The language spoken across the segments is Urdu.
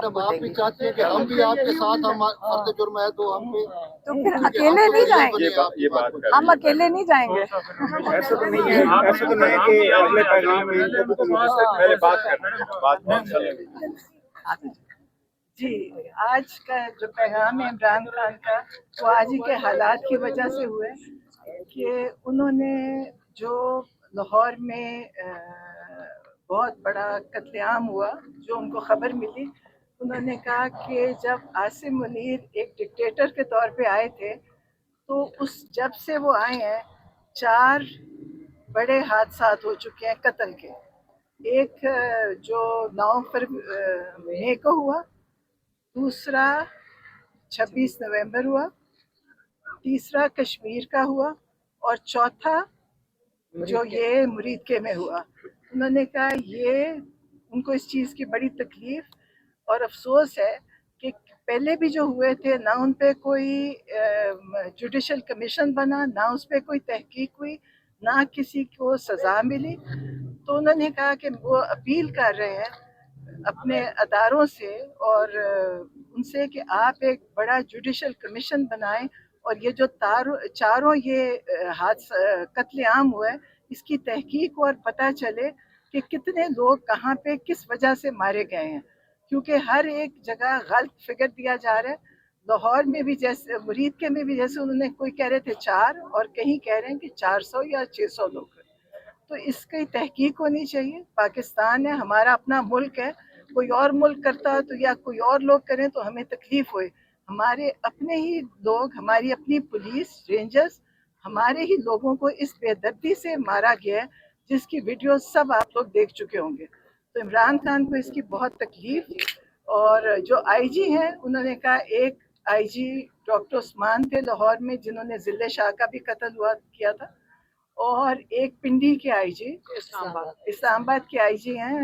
جب آپ بھی چاہتے ہیں کہ ہم بھی آپ کے ساتھ ہم فرد جرم ہے تو ہم بھی تو پھر اکیلے نہیں جائیں گے، یہ بات کر ہم اکیلے نہیں جائیں گے. ایسا تو نہیں ہے، ایسا تو نہیں ہے کہ اگلے پیغام میں پہلے بات کرنا. جی، آج کا جو پیغام ہے عمران خان کا وہ آج ہی کے حالات کی وجہ سے ہوئے کہ انہوں نے جو لاہور میں بہت بڑا قتل عام ہوا، جو ان کو خبر ملی، انہوں نے کہا کہ جب عاصم منیر ایک ڈکٹیٹر کے طور پہ آئے تھے تو جب سے وہ آئے ہیں 4 بڑے حادثات ہو چکے ہیں قتل کے. ایک جو 9 مئی کو ہوا، دوسرا 26 نومبر ہوا، تیسرا کشمیر کا ہوا، اور چوتھا جو یہ مرید کے میں ہوا. انہوں نے کہا یہ ان کو اس چیز کی بڑی تکلیف اور افسوس ہے کہ پہلے بھی جو ہوئے تھے نہ ان پہ کوئی جوڈیشل کمیشن بنا، نہ اس پہ کوئی تحقیق ہوئی، نہ کسی کو سزا ملی. تو انہوں نے کہا کہ وہ اپیل کر رہے ہیں اپنے اداروں سے اور ان سے کہ آپ ایک بڑا جوڈیشل کمیشن بنائیں اور یہ جو چاروں یہ قتل عام ہوئے اس کی تحقیق اور پتہ چلے کہ کتنے لوگ کہاں پہ کس وجہ سے مارے گئے ہیں، کیونکہ ہر ایک جگہ غلط فگر دیا جا رہا ہے. لاہور میں بھی جیسے مرید کے میں بھی جیسے انہوں نے کوئی کہہ رہے تھے 4 اور کہیں کہہ رہے ہیں کہ 400 یا 600 لوگ. تو اس کی تحقیق ہونی چاہیے. پاکستان ہے، ہمارا اپنا ملک ہے. کوئی اور ملک کرتا تو یا کوئی اور لوگ کریں تو ہمیں تکلیف ہوئے. ہمارے اپنے ہی لوگ، ہماری اپنی پولیس رینجرز، ہمارے ہی لوگوں کو اس بے دردی سے مارا گیا ہے جس کی ویڈیو سب آپ لوگ دیکھ چکے ہوں گے. تو عمران خان کو اس کی بہت تکلیف. اور جو آئی جی ہیں انہوں نے کہا، ایک آئی جی ڈاکٹر عثمان تھے لاہور میں جنہوں نے ضلع شاہ کا بھی قتل کیا تھا، اور ایک پنڈی کے آئی جی اسلام آباد کے آئی جی ہیں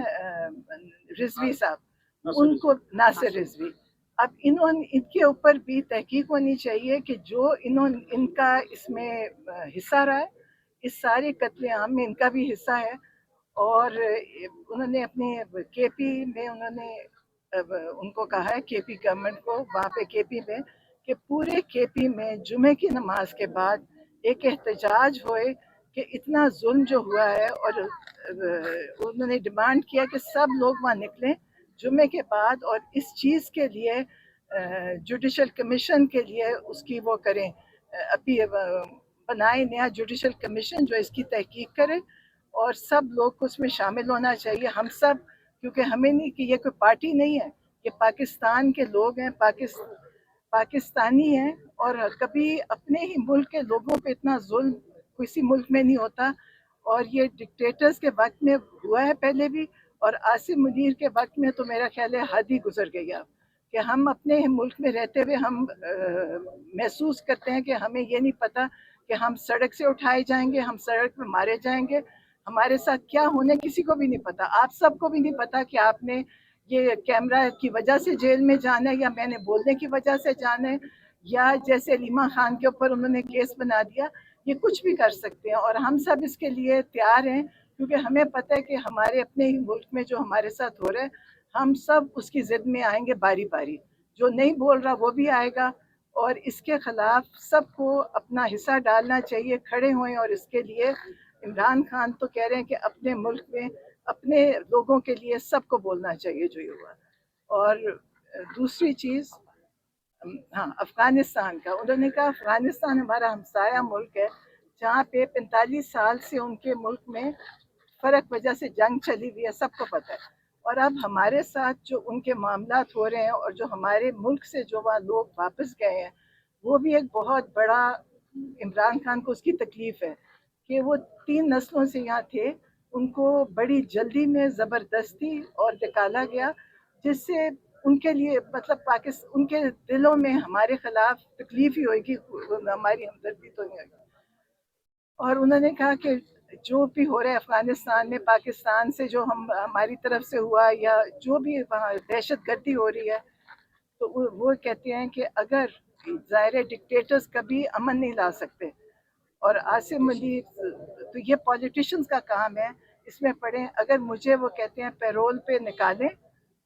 رضوی صاحب، ان کو ناصر رضوی. اب ان کے اوپر بھی تحقیق ہونی چاہیے کہ جو ان کا اس میں حصہ رہا ہے، اس سارے قتل عام میں ان کا بھی حصہ ہے. اور انہوں نے اپنے کے پی میں انہوں نے ان کو کہا ہے کے پی گورنمنٹ کو وہاں پہ کے پی میں کہ پورے کے پی میں جمعے کی نماز کے بعد ایک احتجاج ہوئے کہ اتنا ظلم جو ہوا ہے. اور انہوں نے ڈیمانڈ کیا کہ سب لوگ وہاں نکلیں جمعے کے بعد اور اس چیز کے لیے جوڈیشل کمیشن کے لیے اس کی وہ کریں، بنائیں نیا جوڈیشل کمیشن جو اس کی تحقیق کرے، اور سب لوگ کو اس میں شامل ہونا چاہیے. ہم سب، کیونکہ ہمیں نہیں کہ یہ کوئی پارٹی نہیں ہے، یہ پاکستان کے لوگ ہیں، پاکستانی ہیں. اور کبھی اپنے ہی ملک کے لوگوں پہ اتنا ظلم کسی ملک میں نہیں ہوتا. اور یہ ڈکٹیٹرز کے وقت میں ہوا ہے پہلے بھی، اور عاصم منیر کے وقت میں تو میرا خیال ہے حد ہی گزر گئی اب، کہ ہم اپنے ملک میں رہتے ہوئے ہم محسوس کرتے ہیں کہ ہمیں یہ نہیں پتہ کہ ہم سڑک سے اٹھائے جائیں گے، ہم سڑک پہ مارے جائیں گے، ہمارے ساتھ کیا ہونے کسی کو بھی نہیں پتہ. آپ سب کو بھی نہیں پتہ کہ آپ نے یہ کیمرہ کی وجہ سے جیل میں جانا ہے، یا میں نے بولنے کی وجہ سے جانا ہے، یا جیسے علیمہ خان کے اوپر انہوں نے کیس بنا دیا. یہ کچھ بھی کر سکتے ہیں اور ہم سب اس کے لیے تیار ہیں، کیونکہ ہمیں پتہ ہے کہ ہمارے اپنے ہی ملک میں جو ہمارے ساتھ ہو رہا ہے ہم سب اس کی ضد میں آئیں گے باری باری. جو نہیں بول رہا وہ بھی آئے گا، اور اس کے خلاف سب کو اپنا حصہ ڈالنا چاہیے، کھڑے ہوئیں. اور اس کے لیے عمران خان تو کہہ رہے ہیں کہ اپنے ملک میں اپنے لوگوں کے لیے سب کو بولنا چاہیے جو یہ ہوا. اور دوسری چیز، ہاں، افغانستان کا انہوں نے کہا افغانستان ہمارا ہمسایہ ملک ہے جہاں پہ 45 سال سے ان کے ملک میں فرق وجہ سے جنگ چلی ہوئی ہے، سب کو پتہ ہے. اور اب ہمارے ساتھ جو ان کے معاملات ہو رہے ہیں اور جو ہمارے ملک سے جو وہاں لوگ واپس گئے ہیں، وہ بھی ایک بہت بڑا عمران خان کو اس کی تکلیف ہے کہ وہ 3 نسلوں سے یہاں تھے، ان کو بڑی جلدی میں زبردستی اور نکالا گیا، جس سے ان کے لیے مطلب ان کے دلوں میں ہمارے خلاف تکلیف ہی ہوئے گی، ہماری ہمدردی تو نہیں ہوگی. اور انہوں نے کہا کہ جو بھی ہو رہا ہے افغانستان میں، پاکستان سے جو ہماری طرف سے ہوا یا جو بھی وہاں دہشت گردی ہو رہی ہے، تو وہ کہتے ہیں کہ اگر ظاہر ڈکٹیٹرز کبھی امن نہیں لا سکتے. اور عاصم منیر تو یہ پولیٹیشنز کا کام ہے، اس میں پڑھیں. اگر مجھے وہ کہتے ہیں پیرول پہ نکالیں